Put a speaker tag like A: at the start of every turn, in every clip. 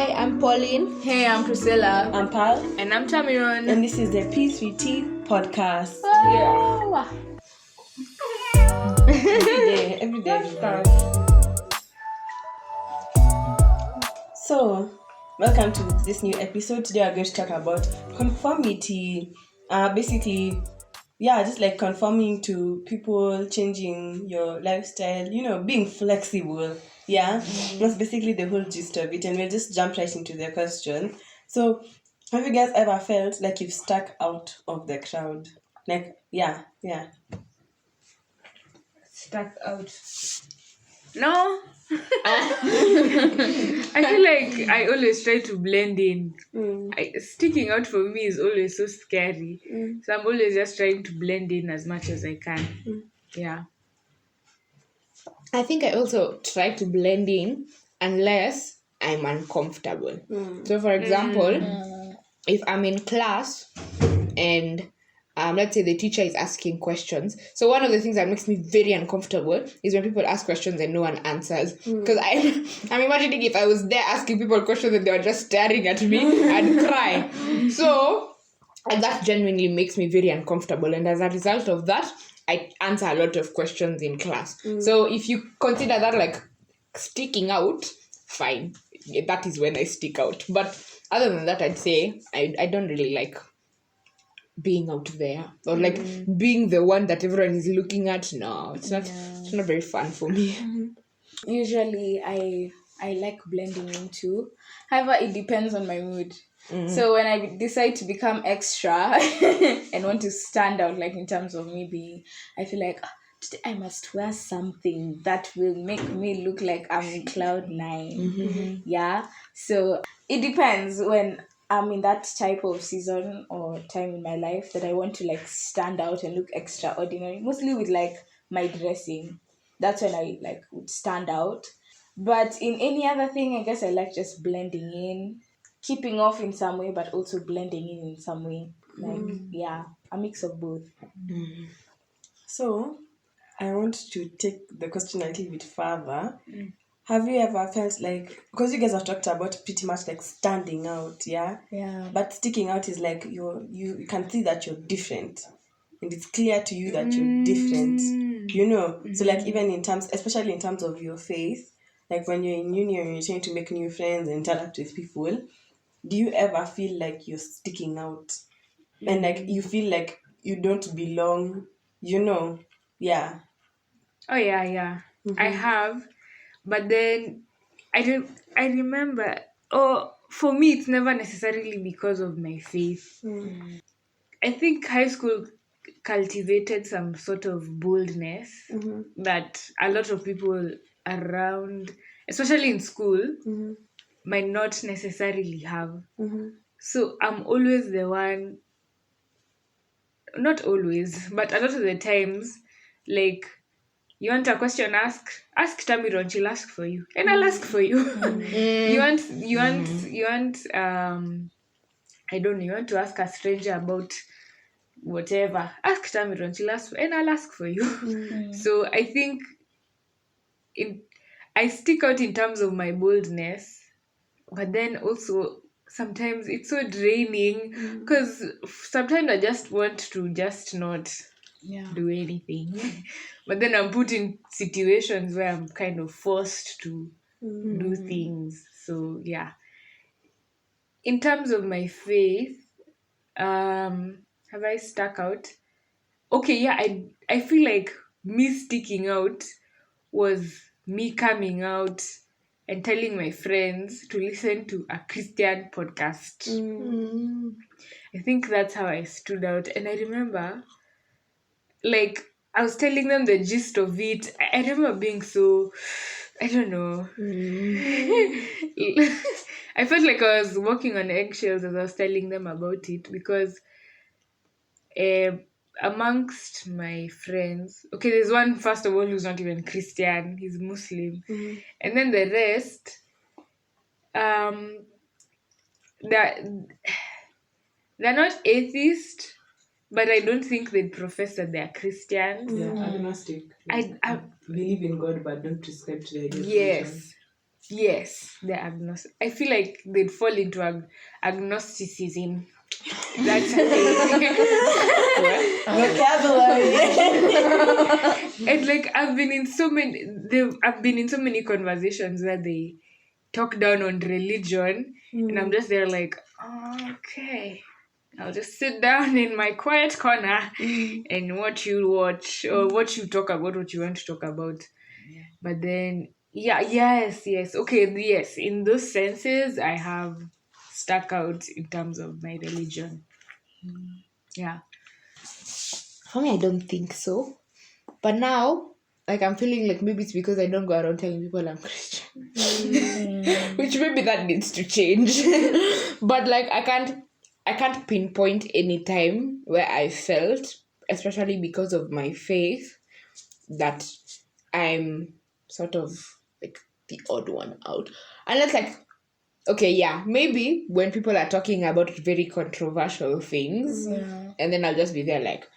A: Hi, I'm Pauline.
B: Hey, I'm Priscilla.
C: I'm Pal.
B: And I'm Tamiron.
C: And this is the P3T podcast.
B: Yeah.
C: Every day. So, welcome to this new episode. Today we're going to talk about conformity. Basically, just like conforming to people, changing your lifestyle, being flexible. Yeah, that's basically the whole gist of it. And we'll just jump right into the question. So, have you guys ever felt like you've stuck out of the crowd? Like, yeah.
B: Stuck out. No. I feel like I always try to blend in. Sticking out for me is always so scary. So I'm always just trying to blend in as much as I can. Yeah.
A: I think I also try to blend in unless I'm uncomfortable. So, for example, if I'm in class and let's say the teacher is asking questions. So one of the things that makes me very uncomfortable is when people ask questions and no one answers. Because I'm imagining if I was there asking people questions and they were just staring at me, I'd cry. So that genuinely makes me very uncomfortable. And as a result of that, I answer a lot of questions in class. So if you consider that like sticking out, fine. That is when I stick out. But other than that, I'd say I don't really like being out there or like being the one that everyone is looking at. No, it's not very fun for me.
B: Usually I like blending in too. However, it depends on my mood. So when I decide to become extra and want to stand out, like in terms of maybe I feel like today I must wear something that will make me look like I'm in cloud 9. Yeah. So it depends when I'm in that type of season or time in my life that I want to like stand out and look extraordinary. Mostly with like my dressing. That's when I like would stand out. But in any other thing, I guess I like just blending in, keeping off in some way, but also blending in some way. Like, a mix of both.
C: So, I want to take the question a little bit further. Have you ever felt like, because you guys have talked about pretty much like standing out, yeah?
B: Yeah.
C: But sticking out is like you can see that you're different. And it's clear to you that you're different, So like even in terms, especially in terms of your faith, like when you're in uni and you're trying to make new friends and interact with people, do you ever feel like you're sticking out? And like you feel like you don't belong, Yeah.
B: Oh yeah. I have, but then I remember. For me, it's never necessarily because of my faith. I think high school cultivated some sort of boldness that a lot of people around, especially in school, might not necessarily have. So I'm always the one. Not always, but a lot of the times, like, you want a question, ask Tamiron, she'll ask for you. And I'll ask for you. You want I don't know, you want to ask a stranger about whatever. Ask Tamiron, she'll ask and I'll ask for you. So I think I stick out in terms of my boldness, but then also sometimes it's so draining because sometimes I just want to just not do anything. But then I'm put in situations where I'm kind of forced to do things. So yeah. In terms of my faith, have I stuck out? Okay, yeah, I feel like me sticking out was me coming out and telling my friends to listen to a Christian podcast. I think that's how I stood out. And I remember, like, I was telling them the gist of it. I remember being so, I don't know. I felt like I was walking on eggshells as I was telling them about it because amongst my friends, okay, there's one, first of all, who's not even Christian, he's Muslim. And then the rest, they're not atheist, but I don't think they profess that they're Christians.
C: They're agnostic.
B: I
C: believe in God but don't prescribe to the ideas.
B: Yes.
A: Yes, they're agnostic. I feel like they'd fall into agnosticism. That's
C: Vocabulary.
A: and like I've been in so many conversations where they talk down on religion, and I'm just there like, okay, I'll just sit down in my quiet corner and watch you watch or watch you talk about what you want to talk about. But then, yes, okay, yes, in those senses, I have stuck out in terms of my religion. Yeah. For me, I don't think so. But now, like, I'm feeling like maybe it's because I don't go around telling people I'm Christian. Which maybe that needs to change. But like, I can't pinpoint any time where I felt, especially because of my faith, that I'm sort of like the odd one out. And that's like, okay, yeah, maybe when people are talking about very controversial things, and then I'll just be there like,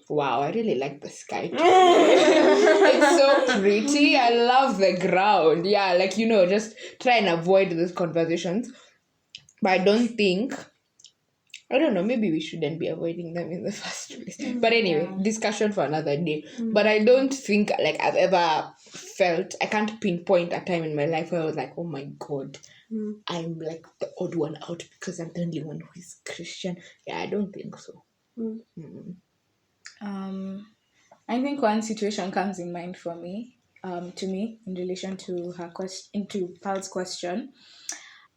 A: wow, I really like the sky. It's so pretty. I love the ground. Yeah, like, just try and avoid those conversations. But I don't know, maybe we shouldn't be avoiding them in the first place. But anyway, discussion for another day. But I don't think like I've ever felt, I can't pinpoint a time in my life where I was like, oh my God, I'm like the odd one out because I'm the only one who is Christian. Yeah, I don't think so.
B: I think one situation comes in mind for me, to me, in relation to to Paul's question.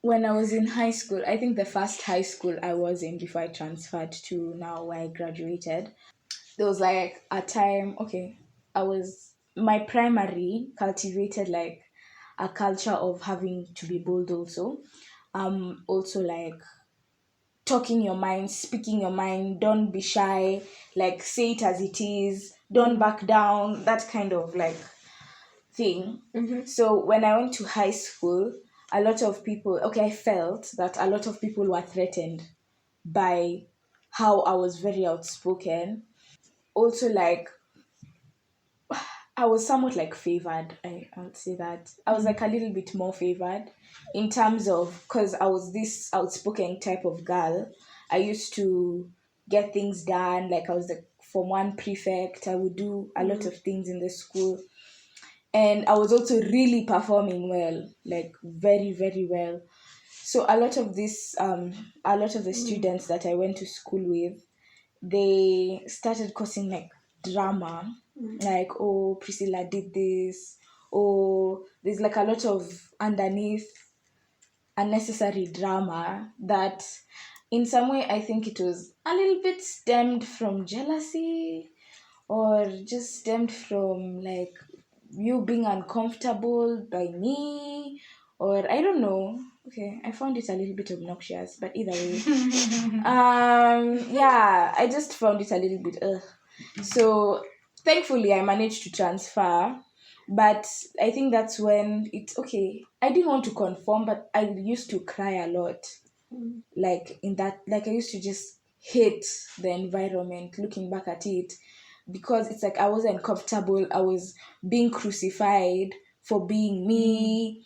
B: When I was in high school, I think the first high school I was in before I transferred to now where I graduated, there was like a time, my primary cultivated like a culture of having to be bold also. Also like talking your mind, speaking your mind, don't be shy, like say it as it is, don't back down, that kind of like thing. So when I went to high school, I felt that a lot of people were threatened by how I was very outspoken. Also, like, I was somewhat like favored. I would say that I was like a little bit more favored in terms of, because I was this outspoken type of girl. I used to get things done. Like I was the Form 1 prefect. I would do a lot of things in the school. And I was also really performing well, like very, very well. So a lot of the students that I went to school with, they started causing like drama, like, oh, Priscilla did this, oh, there's like a lot of underneath unnecessary drama that in some way I think it was a little bit stemmed from jealousy or just stemmed from like you being uncomfortable by me, or I don't know. Okay, I found it a little bit obnoxious, but either way, I just found it a little bit. So thankfully, I managed to transfer, but I think that's when it's okay. I didn't want to conform, but I used to cry a lot. Like I used to just hate the environment. Looking back at it, because it's like I wasn't comfortable. I was being crucified for being me.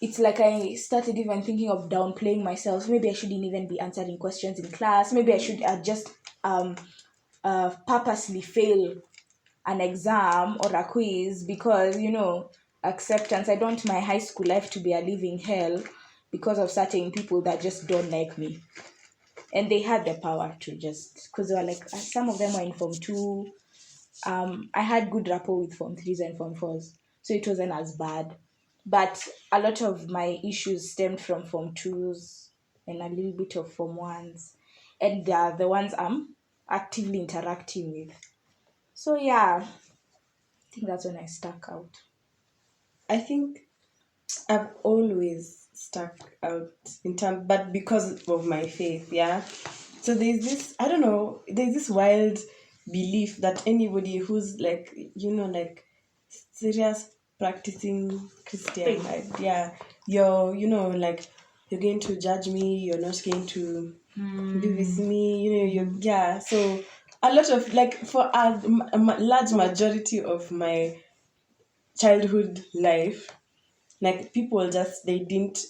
B: It's like I started even thinking of downplaying myself. Maybe I shouldn't even be answering questions in class. Maybe I should just purposely fail an exam or a quiz because, acceptance. I don't want my high school life to be a living hell because of certain people that just don't like me. And they had the power to just, because they were like, some of them were in Form 2. I had good rapport with Form 3s and Form 4s, so it wasn't as bad. But a lot of my issues stemmed from Form 2s and a little bit of Form 1s. And they are the ones I'm actively interacting with. So yeah, I think that's when I stuck out.
C: I think I've always stuck out but because of my faith, yeah. So there's this wild belief that anybody who's like, like serious practicing Christian, like, yeah, you're going to judge me, you're not going to be with me, so a lot of, like, for a large majority of my childhood life, like people just they didn't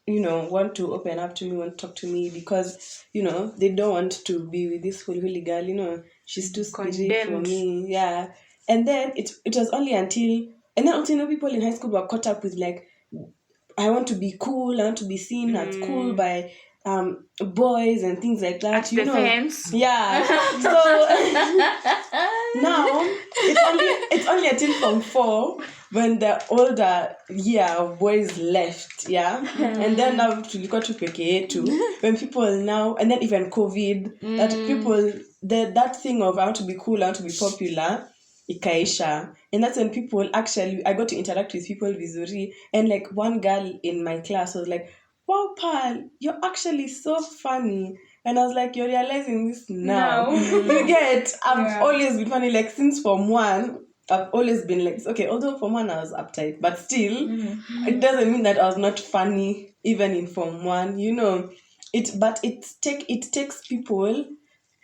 C: want to open up to me, want to talk to me because they don't want to be with this holy girl. She's too scary for me. Yeah. And then it was only until and then also people in high school were caught up with like, I want to be cool, I want to be seen at school by boys and things like that.
B: At the fence.
C: Yeah. So now it's only until Form 4 when the older year of boys left, yeah. And then now we got to PKA too. When people now and then even COVID, that people that thing of I want to be cool, I want to be popular, ikaisha. And that's when people actually I got to interact with people vizuri. And like one girl in my class was like, wow, Pal, you're actually so funny. And I was like, you're realizing this now. You get, I've always been funny, like since Form 1, I've always been like this. Okay, although Form 1 I was uptight, but still, it doesn't mean that I was not funny even in Form 1, it takes people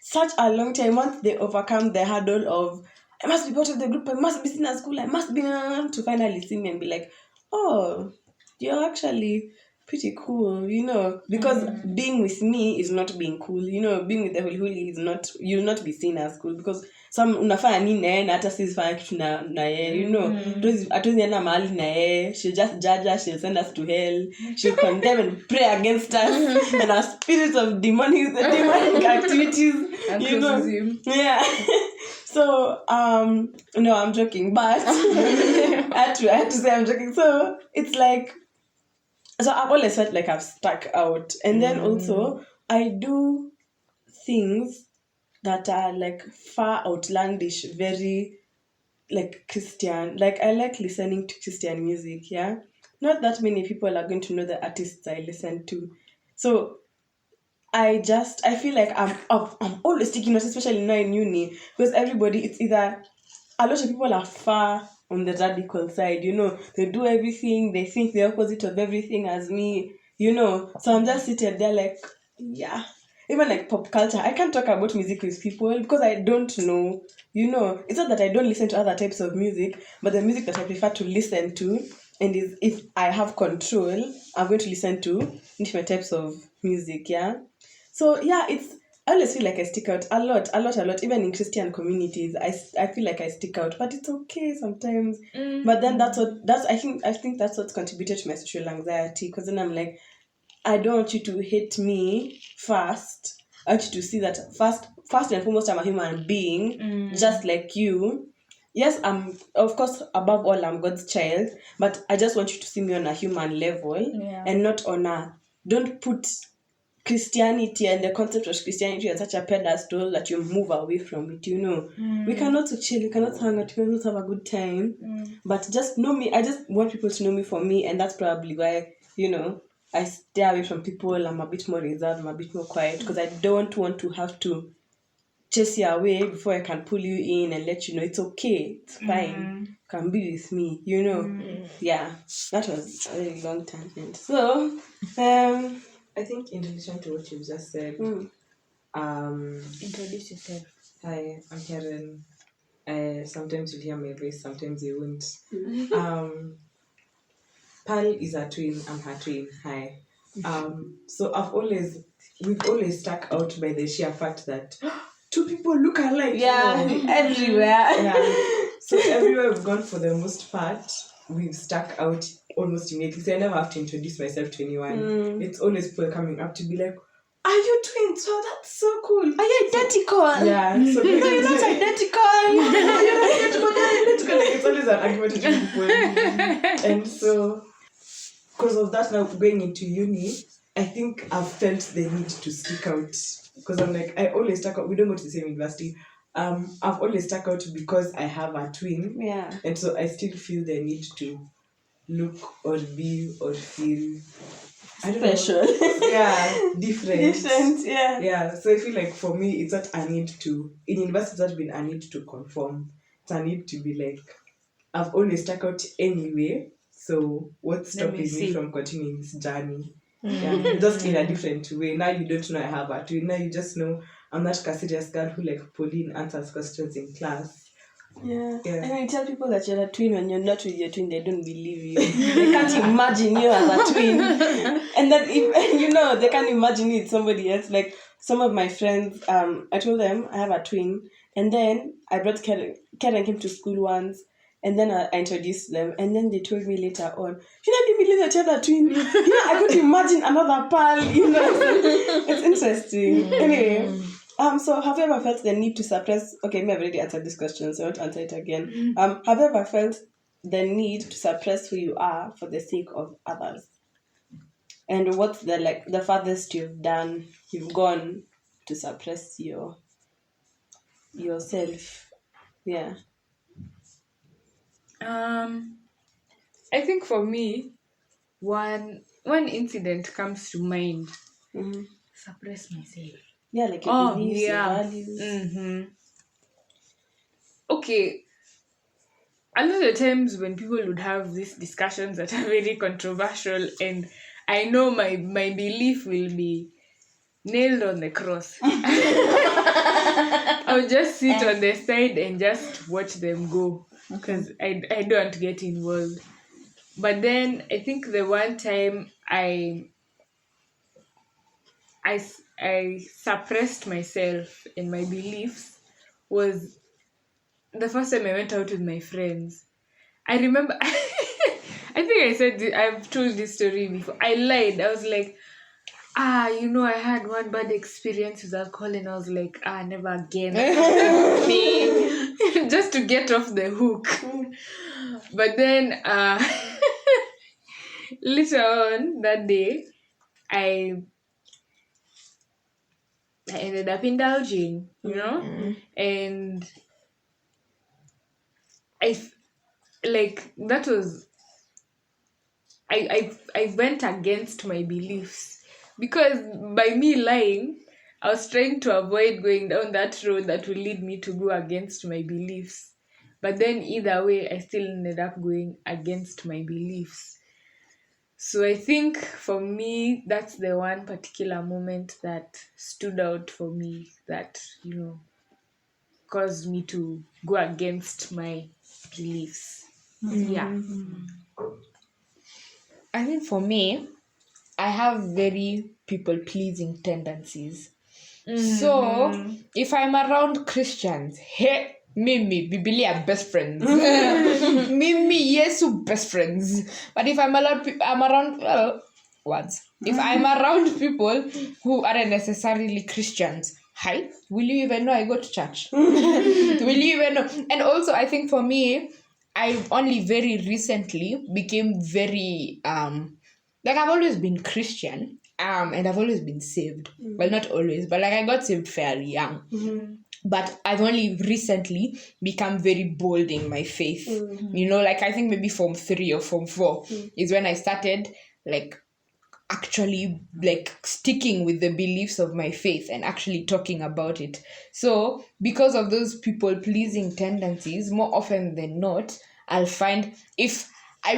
C: such a long time once they overcome the hurdle of, I must be part of the group, I must be seen at school, I must be, to finally see me and be like, oh, you're actually pretty cool, because being with me is not being cool, being with the huli is not, you'll not be seen as cool because some unafanya nini na yeye na hata sisi fanya kitu na yeye, hatuwezi enda mahali na yeye, she'll just judge us, she'll send us to hell, she'll condemn and pray against us and our spirits of demonic activities, yeah. So no, I'm joking, but I had to say I'm joking. So it's like, so I've always felt like I've stuck out. And then also, I do things that are like far outlandish, very like Christian. Like I like listening to Christian music, yeah? Not that many people are going to know the artists I listen to. So I feel like I'm always taking notes, especially now in uni, because everybody, it's either, a lot of people are far on the radical side, they do everything, they think the opposite of everything as me, so I'm just sitting there like, yeah, even like pop culture, I can't talk about music with people because I don't know, it's not that I don't listen to other types of music, but the music that I prefer to listen to, and is if I have control, I'm going to listen to different types of music, yeah. So yeah, I always feel like I stick out a lot. Even in Christian communities, I feel like I stick out, but it's okay sometimes. But then I think that's what's contributed to my social anxiety, because then I'm like, I don't want you to hate me first. I want you to see that first and foremost, I'm a human being, just like you. Yes, I'm, of course, above all, I'm God's child, but I just want you to see me on a human level, and not on don't put Christianity and the concept of Christianity on such a pedestal that you move away from it, We cannot chill, we cannot hang out, we cannot have a good time. But just know me, I just want people to know me for me, and that's probably why, I stay away from people. I'm a bit more reserved, I'm a bit more quiet, because I don't want to have to chase you away before I can pull you in and let you know it's okay, it's fine, you can be with me, Yeah, that was a very long tangent. So,
A: I think in relation to what you've just said,
B: introduce yourself.
A: Hi, I'm Karen. Sometimes you'll hear my voice, sometimes you won't. Pearl is a twin, I'm her twin. Hi. So we've always stuck out by the sheer fact that two people look alike.
C: Yeah, everywhere.
A: Yeah. So everywhere we've gone, for the most part, we've stuck out almost immediately. So I never have to introduce myself to anyone. It's always people coming up to be like, are you twins? Oh, that's so cool.
C: Are you identical?
A: Yeah. So
C: no, you're not identical.
A: No, you're not identical. Like, it's always an argument between people. And so, because of that, now going into uni, I think I've felt the need to stick out. Because I'm like, I always stuck out. We don't go to the same university. I've always stuck out because I have a twin.
C: Yeah.
A: And so I still feel the need to look or be or feel
C: special.
A: Yeah, different.
C: Yeah.
A: Yeah. So I feel like for me, it's not a need to, in university, it's not been a need to conform. It's a need to be like, I've always stuck out anyway. So what's stopping me from continuing this journey? Yeah, just in a different way. Now you don't know I have a twin. Now you just know I'm not a serious girl who, like Pauline, answers questions in class.
C: Yeah. And when you tell people that you're a twin when you're not with your twin, they don't believe you. They can't imagine you as a twin. And then, they can't imagine you with somebody else. Like some of my friends, I told them I have a twin. And then I brought Karen. Karen came to school once. And then I introduced them. And then they told me later on, I didn't believe that you had a twin. I couldn't imagine another pal. It's interesting. Anyway. So have you ever felt the need to suppress? Okay, I've already answered this question, so I won't answer it again. Have you ever felt the need to suppress who you are for the sake of others? And what's the farthest you've gone to suppress yourself? Yeah.
B: I think for me, one incident comes to mind.
C: Mm-hmm.
B: Suppress myself.
C: Yeah, like your beliefs, your values.
B: Mm-hmm. Okay. A lot of times when people would have these discussions that are very controversial, and I know my belief will be nailed on the cross. I'll just sit on the side and just watch them go, because I don't get involved. But then I think the one time I suppressed myself and my beliefs was the first time I went out with my friends. I remember, I think I said, I've told this story before. I lied. I was like, I had one bad experience with alcohol, and I was like, never again. Just to get off the hook. But then, later on that day, I ended up indulging, and that was, I went against my beliefs, because by me lying, I was trying to avoid going down that road that will lead me to go against my beliefs. But then either way, I still ended up going against my beliefs. So I think for me, that's the one particular moment that stood out for me, that, caused me to go against my beliefs. Yeah.
A: I think for me, I have very people-pleasing tendencies. So, if I'm around Christians, hey, Mimi, Biblia best friends. Mimi, Yesu best friends. But if I'm around, if I'm around people who aren't necessarily Christians, hi, will you even know I go to church? Will you even know? And also, I think for me, I only very recently became very I've always been Christian, and I've always been saved. Well, not always, but I got saved fairly young. But I've only recently become very bold in my faith. I think maybe Form 3 or Form 4 is when I started actually sticking with the beliefs of my faith and actually talking about it. So because of those people-pleasing tendencies, more often than not, I'll find if I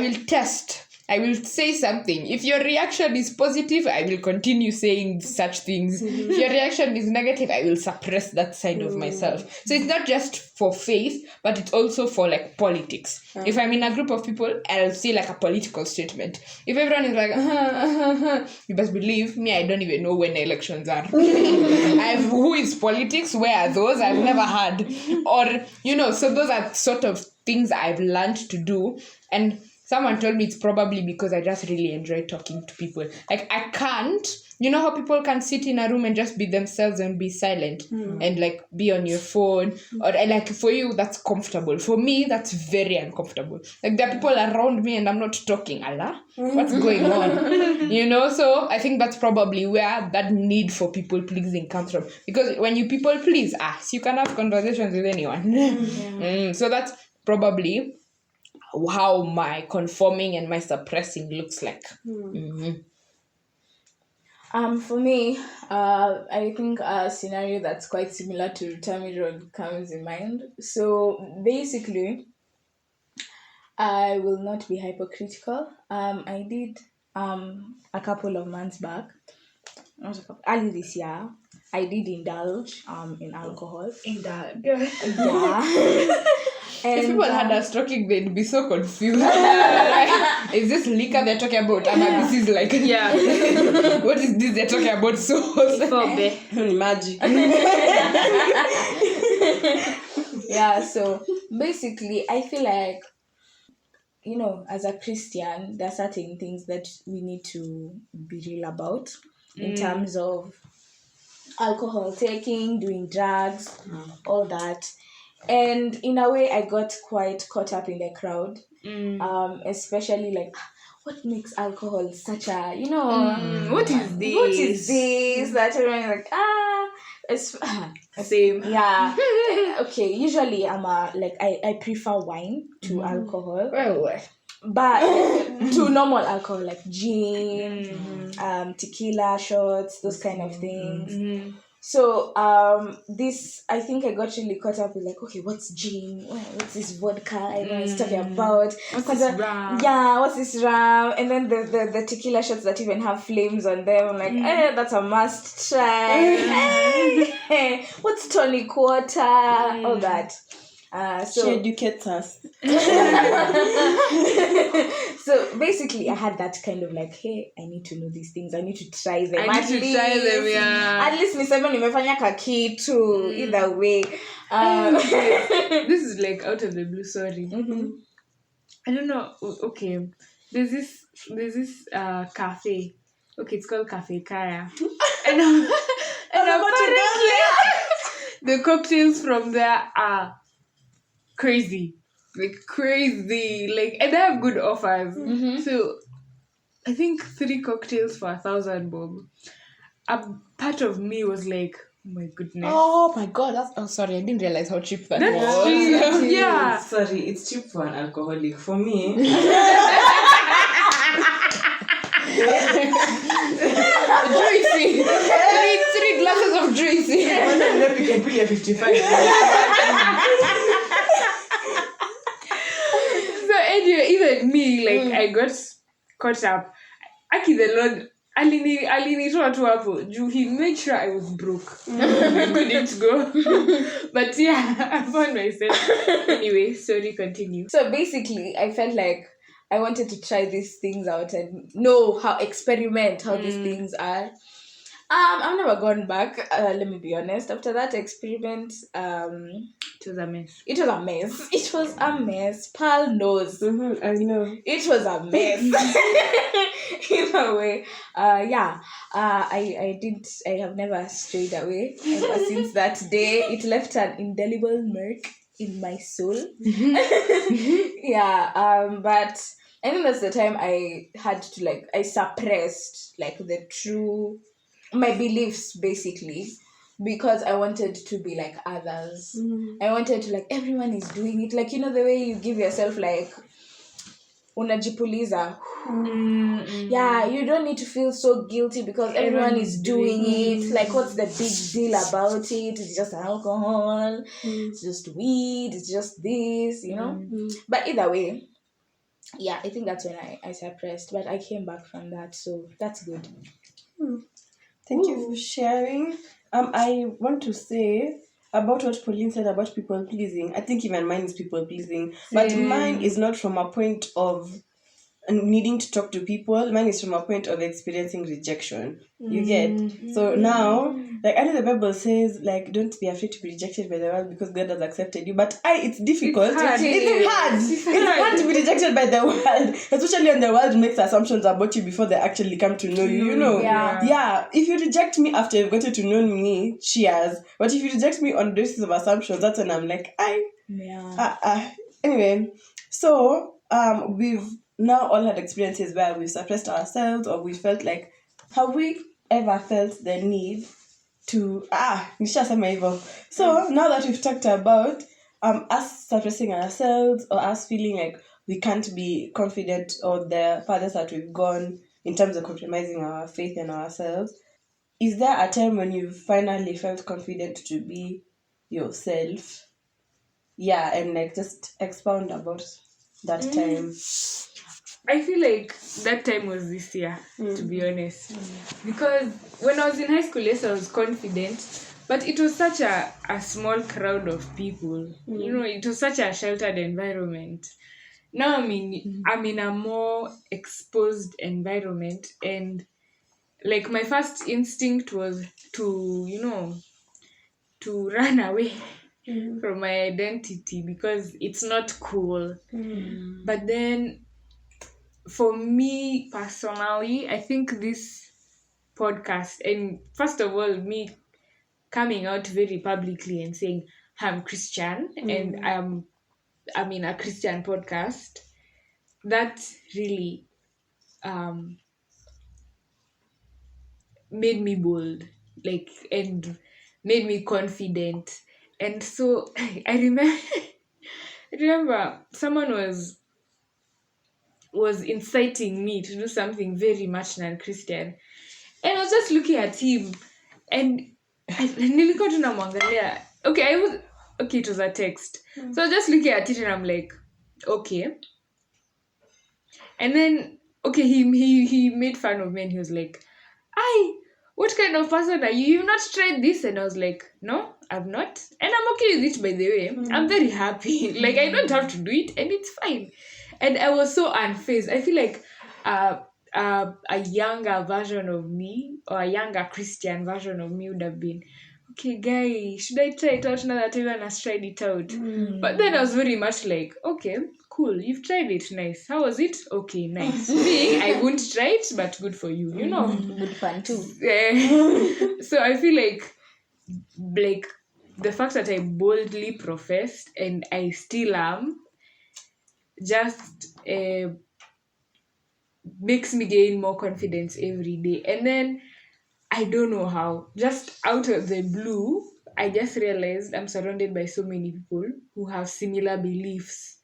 A: will say something. If your reaction is positive, I will continue saying such things. If your reaction is negative, I will suppress that side of myself. So it's not just for faith, but it's also for politics. If I'm in a group of people, I'll say a political statement. If everyone is like, you best believe me, I don't even know when elections are. Who is politics? Where are those? I've never had. Or, so those are sort of things I've learned to do. And someone told me it's probably because I just really enjoy talking to people. I can't, how people can sit in a room and just be themselves and be silent and be on your phone, or for you that's comfortable. For me, that's very uncomfortable. There are people around me and I'm not talking. Allah, what's going on? So I think that's probably where that need for people pleasing comes from. Because when you people please, you can have conversations with anyone. So that's probably how my conforming and my suppressing looks like.
B: For me, I think a scenario that's quite similar to Tammy Road comes in mind. So basically, I will not be hypocritical. I did a couple of months back, early this year, I did indulge in alcohol.
A: Indulge.
B: Yeah.
A: If people had us talking, they'd be so confused. Like, is this liquor they're talking about? And this is like, what is this they're talking about? So
C: Magic.
B: Yeah, so basically I feel like, you know, as a Christian, there are certain things that we need to be real about in terms of alcohol taking, doing drugs, all that. And in a way, I got quite caught up in the crowd, especially like, what makes alcohol such a, you know,
A: what is this?
B: What is this? That everyone's like, it's
A: Same.
B: yeah. Okay, usually I prefer wine to alcohol.
A: Well,
B: But to normal alcohol like gin, tequila shots, those kind of things. So this, I think I got really caught up with like, okay, what's gin? What's this vodka everyone's talking about?
A: What's this rum?
B: Yeah, what's this rum? And then the tequila shots that even have flames on them. I'm like, that's a must try. What's tonic water? All that.
C: She educates us.
B: So basically, I had that kind of like, hey, I need to know these things. I need to try them.
A: At
B: least niseme nimefanya kakitu. Either way.
A: This is like out of the blue. Sorry. I don't know. Okay, there's this cafe. Okay, it's called Cafe Kaya, and apparently the cocktails from there are crazy, and they have good offers. So I think 3 cocktails for 1,000 bob. A part of me was like, oh my goodness.
B: Oh my god, sorry, I didn't realize how cheap that
A: That's
B: was.
A: cheap. Yeah.
C: Sorry, it's cheap for an alcoholic. For me,
A: Juicy. 3 glasses of juicy.
C: one of them you can pay 55.
A: So anyway, even me, like I got caught up. Aki the Lord alinitoa tu hapo. He made sure I was broke. I couldn't go. But yeah, I found myself. Anyway, sorry, continue.
B: So basically, I felt like I wanted to try these things out and experiment how these things are. I've never gone back. Let me be honest. After that experiment,
A: It was a mess.
B: it was a mess. It was a mess. Pearl knows.
C: I know.
B: It was a mess. Either way, I have never strayed away ever since that day. It left an indelible mark in my soul. But I think that's the time I had to I suppressed my beliefs basically, because I wanted to be like others. I wanted to everyone is doing it, the way you give yourself unajipuliza. Yeah, you don't need to feel so guilty because everyone is doing it. What's the big deal about it? It's just alcohol, it's just weed, it's just this, But either way, yeah, I think that's when I suppressed, but I came back from that, so that's good.
C: Thank you for sharing. I want to say about what Pauline said about people pleasing. I think even mine is people pleasing, but mine is not from a point of needing to talk to people. Mine is from a point of experiencing rejection. You get? So now, I know the Bible says, don't be afraid to be rejected by the world because God has accepted you. But it's difficult. It's hard. It's hard to be rejected by the world, especially when the world makes assumptions about you before they actually come to know you. Yeah. If you reject me after you've gotten to know me, cheers. But if you reject me on the basis of assumptions, that's when I'm like, Anyway, so we've now all had experiences where we've suppressed ourselves, or we felt like, have we ever felt the need to so now that we've talked about us suppressing ourselves, or us feeling like we can't be confident, or the farthest that we've gone in terms of compromising our faith in ourselves, is there a time when you finally felt confident to be yourself? Yeah, and just expound about that time.
A: I feel like that time was this year, to be honest. Because when I was in high school, yes, I was confident.
D: But it was such a small crowd of people. It was such a sheltered environment. Now I'm in a more exposed environment, and like my first instinct was to to run away from my identity because it's not cool. But then for me personally, I think this podcast, and first of all, me coming out very publicly and saying I'm Christian and I'm in a Christian podcast, that really made me bold, like, and made me confident. And so I remember someone was inciting me to do something very much non-Christian, and I was just looking at him, and nilikuwa tu namwangalia. Okay, it was a text. So I was just looking at it and I'm like, okay. And then he made fun of me and he was like, what kind of person are you? You've not tried this? And I was like, no, I've not. And I'm okay with it, by the way. I'm very happy. Like, I don't have to do it and it's fine. And I was so unfazed. I feel like a younger version of me, or a younger Christian version of me would have been, okay, guy, should I try it out now that everyone has tried it out? But then I was very much like, okay, cool, you've tried it, nice. How was it? Okay, nice. Me, I won't try it, but good for you,
B: Good fun too.
D: So I feel like the fact that I boldly professed, and I still am, just makes me gain more confidence every day. And then I don't know how, just out of the blue, I just realized I'm surrounded by so many people who have similar beliefs.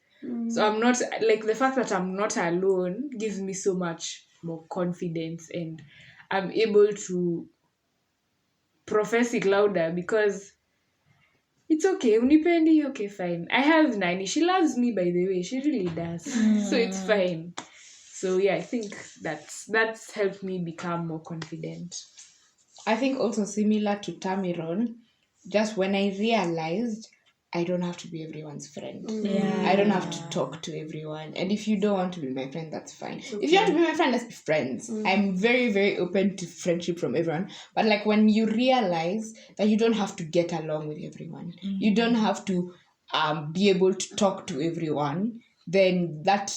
D: So I'm not, like, the fact that I'm not alone gives me so much more confidence, and I'm able to profess it louder because it's okay. Unipendi, okay, fine. I have Nani. She loves me, by the way. She really does. So it's fine. So yeah, I think that's helped me become more confident.
A: I think also similar to Tamiron, just when I realized I don't have to be everyone's friend. I don't have to talk to everyone. And if you don't want to be my friend, that's fine. Okay. If you want to be my friend, let's be friends. I'm very, very open to friendship from everyone. But like when you realize that you don't have to get along with everyone, you don't have to be able to talk to everyone, then that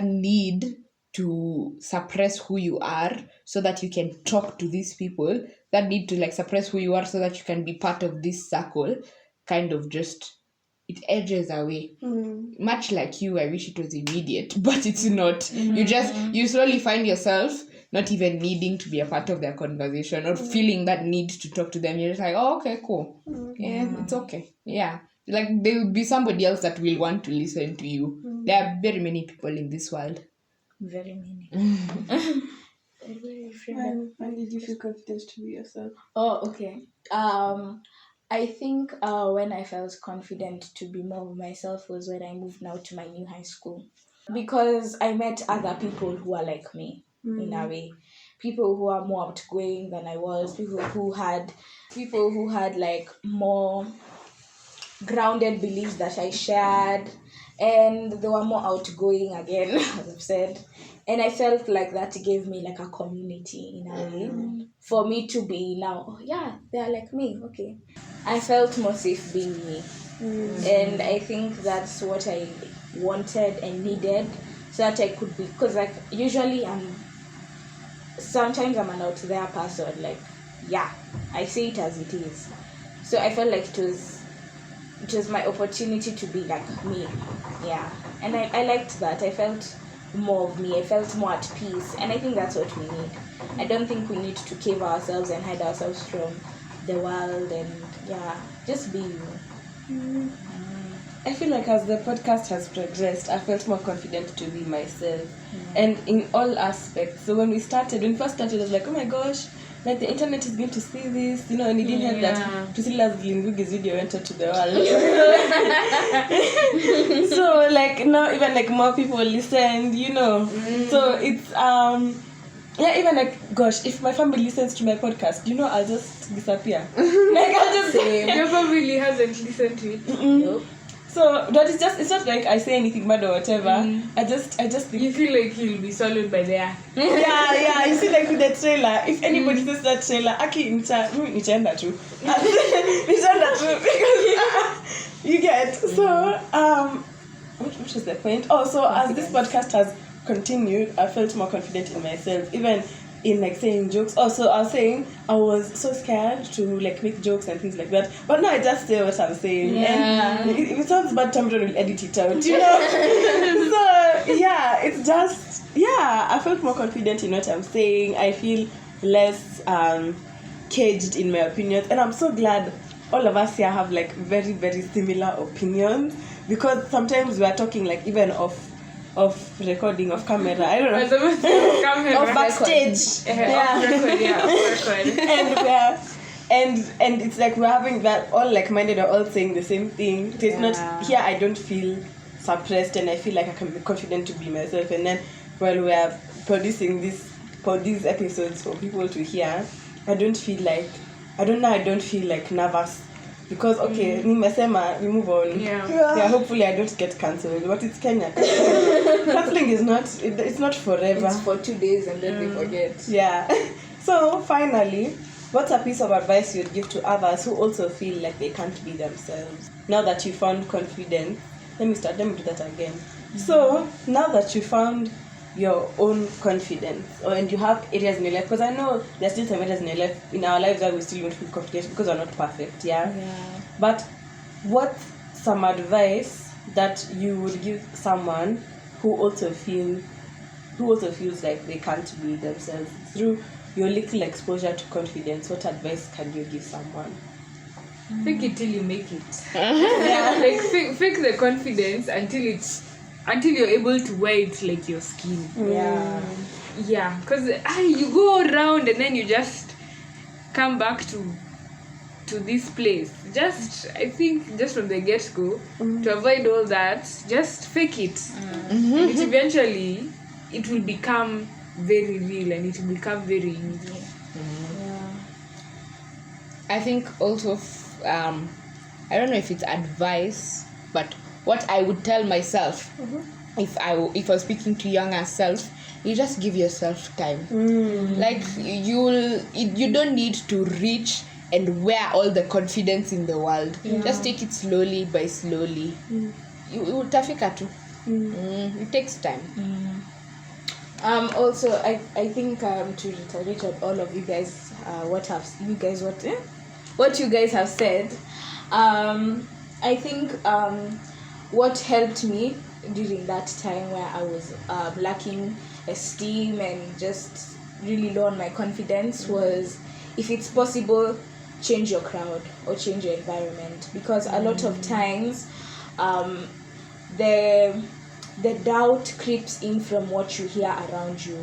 A: need to suppress who you are so that you can talk to these people, that need to like suppress who you are so that you can be part of this circle, kind of just, it edges away. Much like you, I wish it was immediate, but it's not. You slowly find yourself not even needing to be a part of their conversation or feeling that need to talk to them. You're just like, oh, okay, cool. Yeah, it's okay. Yeah. Like there will be somebody else that will want to listen to you. There are very many people in this world.
B: Very many.
C: When did you feel confident to be yourself?
B: Oh, okay. I think when I felt confident to be more of myself was when I moved now to my new high school. Because I met other people who are like me, in a way. People who are more outgoing than I was. People who had like more grounded beliefs that I shared. And they were more outgoing again, as I've said. And I felt like that gave me like a community in a way. For me to be now, oh yeah, they are like me, okay. I felt more safe being me. And I think that's what I wanted and needed so that I could be, because like usually sometimes I'm an out there person, like, yeah, I say it as it is. So I felt like it was my opportunity to be like me. Yeah. And I liked that. I felt more of me. I felt more at peace. And I think that's what we need. I don't think we need to cave ourselves and hide ourselves from the world, and yeah, just be you.
C: I feel like as the podcast has progressed, I felt more confident to be myself. And in all aspects. So when we first started, I was like, oh my gosh, like the internet is going to see this, and it didn't help that Priscilla's Lingugi's video went out to the world. So like now even like more people listened, So it's Yeah, even like, gosh, if my family listens to my podcast, I'll just disappear. Like, I'll just
D: Your family hasn't listened to it.
B: Nope.
C: So, but it's not like I say anything bad or whatever. I just think.
D: You feel like he'll be swallowed by the air.
C: Yeah. You see, like with the trailer, if anybody says that trailer, aki nitaenda tu. Nitaenda tu because you get. So, what was the point? Oh, so as this podcast has continued, I felt more confident in myself, even in like saying jokes. Also, I was saying I was so scared to like make jokes and things like that, but now I just say what I'm saying. And if it sounds bad, Tom will edit it out, So yeah, it's just I felt more confident in what I'm saying. I feel less caged in my opinions, and I'm so glad all of us here have like very, very similar opinions, because sometimes we are talking like even of recording, of camera, I don't know, of backstage,
D: Off record.
C: and it's like we're having that all like-minded, are all saying the same thing. So it's not here. I don't feel suppressed, and I feel like I can be confident to be myself. And then while we are producing these episodes for people to hear, I don't feel like nervous. Because nimesema, we move on. Yeah, hopefully I don't get cancelled. But it's Kenya. Cancelling is it's not forever.
B: It's for 2 days and then we forget.
C: Yeah. So finally, what's a piece of advice you'd give to others who also feel like they can't be themselves? Now that you found confidence, let me do that again. So now that you found your own confidence, and you have areas in your life, because I know there's still some areas in our lives where we still don't feel confident because we're not perfect, but what's some advice that you would give someone who also feels like they can't be themselves? Through your little exposure to confidence, what advice can you give someone?
D: Fake it till you make it. Like fake the confidence until you're able to wear it like your skin. Because you go around and then you just come back to this place. I think just from the get-go, to avoid all that, just fake it. And eventually it will become very real and it will become very easy.
A: I think also I don't know if it's advice, but what I would tell myself if I was speaking to younger self, you just give yourself time. Like you don't need to reach and wear all the confidence in the world. Just take it slowly by slowly. You utafika tu. It takes time.
B: Also, I think to reiterate on all of you guys, what you guys have said, I think what helped me during that time where I was lacking esteem and just really low on my confidence was, if it's possible, change your crowd or change your environment, because a lot of times the doubt creeps in from what you hear around you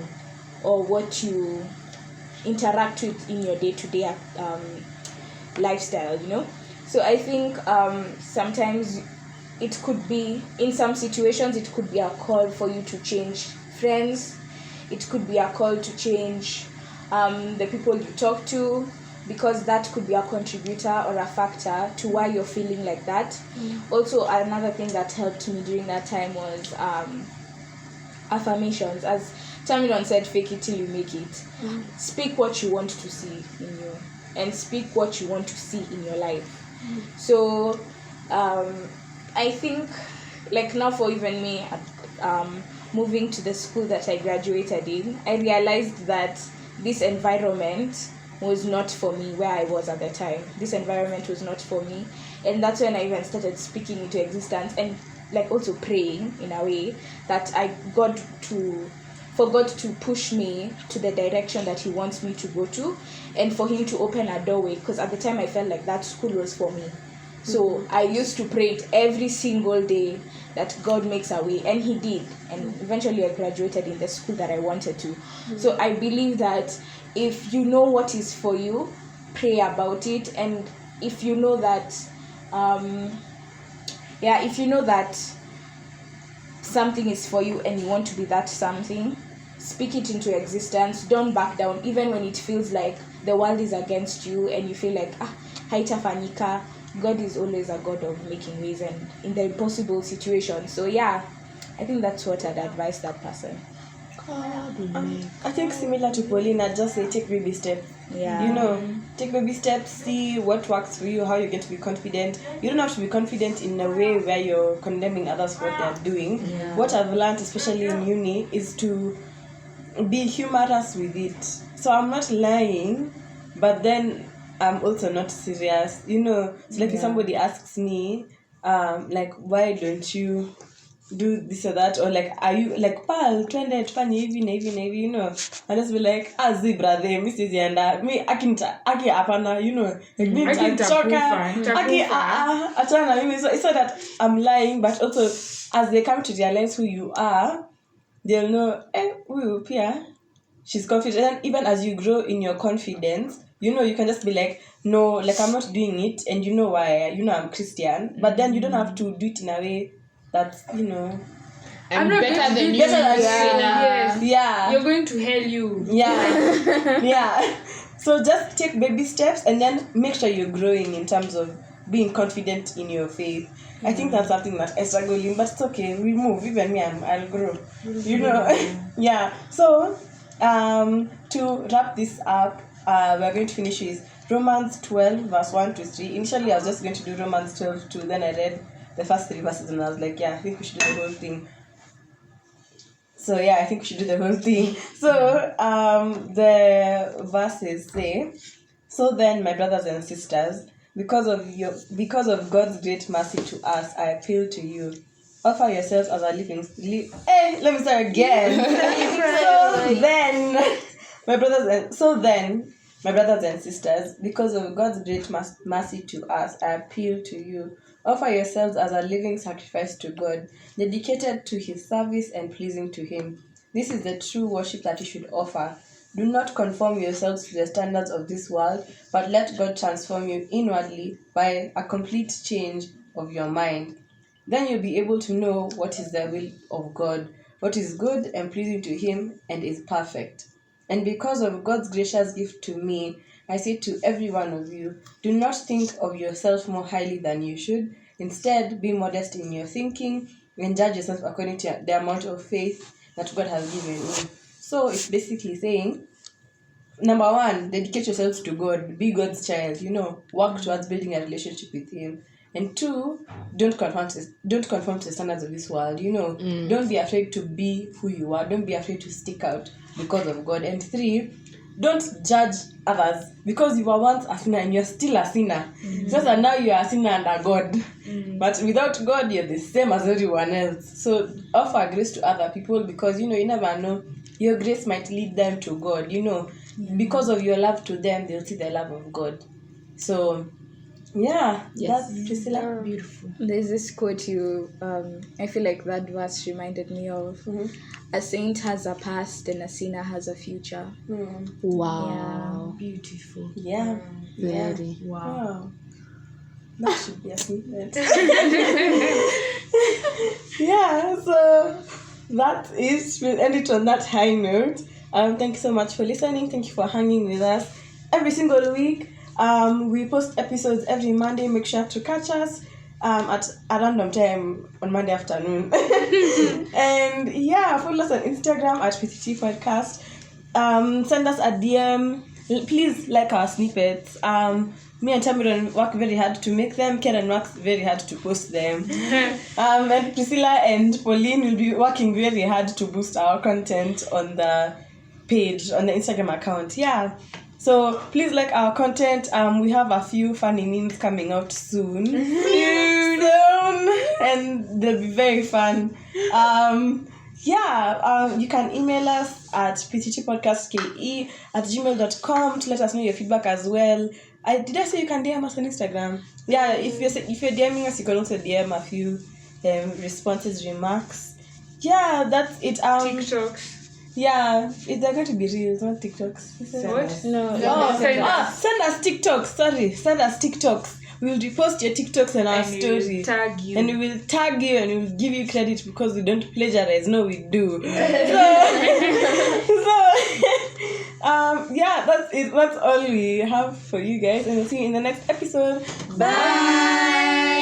B: or what you interact with in your day-to-day lifestyle, So I think sometimes it could be, in some situations, it could be a call for you to change friends. It could be a call to change the people you talk to, because that could be a contributor or a factor to why you're feeling like that. Also, another thing that helped me during that time was affirmations. As Tamilon said, fake it till you make it. Speak what you want to see in you, and speak what you want to see in your life. So I think, like now for even me, moving to the school that I graduated in, I realized that this environment was not for me where I was at the time. This environment was not for me. And that's when I even started speaking into existence and like also praying in a way that for God to push me to the direction that he wants me to go to, and for him to open a doorway, because at the time I felt like that school was for me. So I used to pray it every single day that God makes a way, and he did. And eventually I graduated in the school that I wanted to. So I believe that if you know what is for you, pray about it. And if you know that something is for you and you want to be that something, speak it into existence. Don't back down, even when it feels like the world is against you and you feel like haitafanyika. God is always a God of making ways and in the impossible situation. So yeah, I think that's what I'd advise that person.
C: I think similar to Pauline, I'd just say take baby steps.
B: Yeah.
C: You know, take baby steps, see what works for you, how you get to be confident. You don't have to be confident in a way where you're condemning others for what they're doing.
B: Yeah.
C: What I've learned, especially in uni, is to be humorous with it. So I'm not lying, but then I'm also not serious. You know, it's like if somebody asks me, like, why don't you do this or that, or like, are you like pal twende tufanye hivi na hivi na hivi, you know, and just be like zi brother mi sizienda mi aki hapana, you know, like me nitachoka aki achana mimi. So it's not that I'm lying, but also as they come to realize who you are, they'll know huyu pia she's confident. And even as you grow in your confidence, you know, you can just be like, no, like I'm not doing it, and you know why, you know, I'm Christian, but then you don't have to do it in a way that's, you know,
A: I'm better than you.
D: Yes.
C: Yeah.
D: You're going to hell you.
C: Yeah. Yeah. So just take baby steps and then make sure you're growing in terms of being confident in your faith. I think that's something that I struggle in, but it's okay. We move. Even me, I'll grow. You know? Yeah. So, to wrap this up, we're going to finish with Romans 12, verse 1 to 3. Initially, I was just going to do Romans 12, 2. Then I read the first 3 verses and I was like, yeah, I think we should do the whole thing. So yeah, I think we should do the whole thing. So the verses say, so then, my brothers and sisters, because of God's great mercy to us, I appeal to you. Offer yourselves as a living let me start again. So then, my brothers and sisters, because of God's great mercy to us, I appeal to you. Offer yourselves as a living sacrifice to God, dedicated to His service and pleasing to Him. This is the true worship that you should offer. Do not conform yourselves to the standards of this world, but let God transform you inwardly by a complete change of your mind. Then you'll be able to know what is the will of God, what is good and pleasing to Him and is perfect. And because of God's gracious gift to me, I say to every one of you, do not think of yourself more highly than you should. Instead, be modest in your thinking and judge yourself according to the amount of faith that God has given you. So it's basically saying, number 1, dedicate yourselves to God. Be God's child, you know, work towards building a relationship with Him. And 2, don't conform to the standards of this world, you know. Don't be afraid to be who you are. Don't be afraid to stick out because of God. And 3, don't judge others because you were once a sinner and you're still a sinner. Just that now you are a sinner under God. But without God, you're the same as everyone else. So offer grace to other people because, you know, you never know. Your grace might lead them to God, you know. Because of your love to them, they'll see the love of God. So, yeah, that's Priscilla.
A: Beautiful.
B: There's this quote I feel like that verse reminded me of. A saint has a past and a sinner has a future.
A: Wow.
D: Beautiful.
C: Yeah.
A: Very.
C: Wow. That should be a snippet. Yeah, so that is, we'll end it on that high note. Thank you so much for listening. Thank you for hanging with us every single week. We post episodes every Monday. Make sure to catch us at a random time on Monday afternoon. And yeah, follow us on Instagram at PTT Podcast. Send us a DM. Please like our snippets. Me and Tamiron work very hard to make them. Karen works very hard to post them. And Priscilla and Pauline will be working very hard to boost our content on the page, on the Instagram account. Yeah. So please like our content. We have a few funny memes coming out soon. And they'll be very fun. You can email us at pttpodcastke@gmail.com to let us know your feedback as well. Did I say you can DM us on Instagram? Yeah, if you're DMing us, you can also DM a few responses, remarks. Yeah, that's it.
D: TikToks.
C: Yeah, they're going to be reels, not TikToks.
D: What?
C: No. Send us TikToks. Sorry, send us TikToks. we'll repost your TikToks on our
D: And we
C: story.
D: will tag you.
C: And we will tag you and we will give you credit because we don't plagiarize. No, we do. Yeah, that's it. That's all we have for you guys. And we'll see you in the next episode. Bye.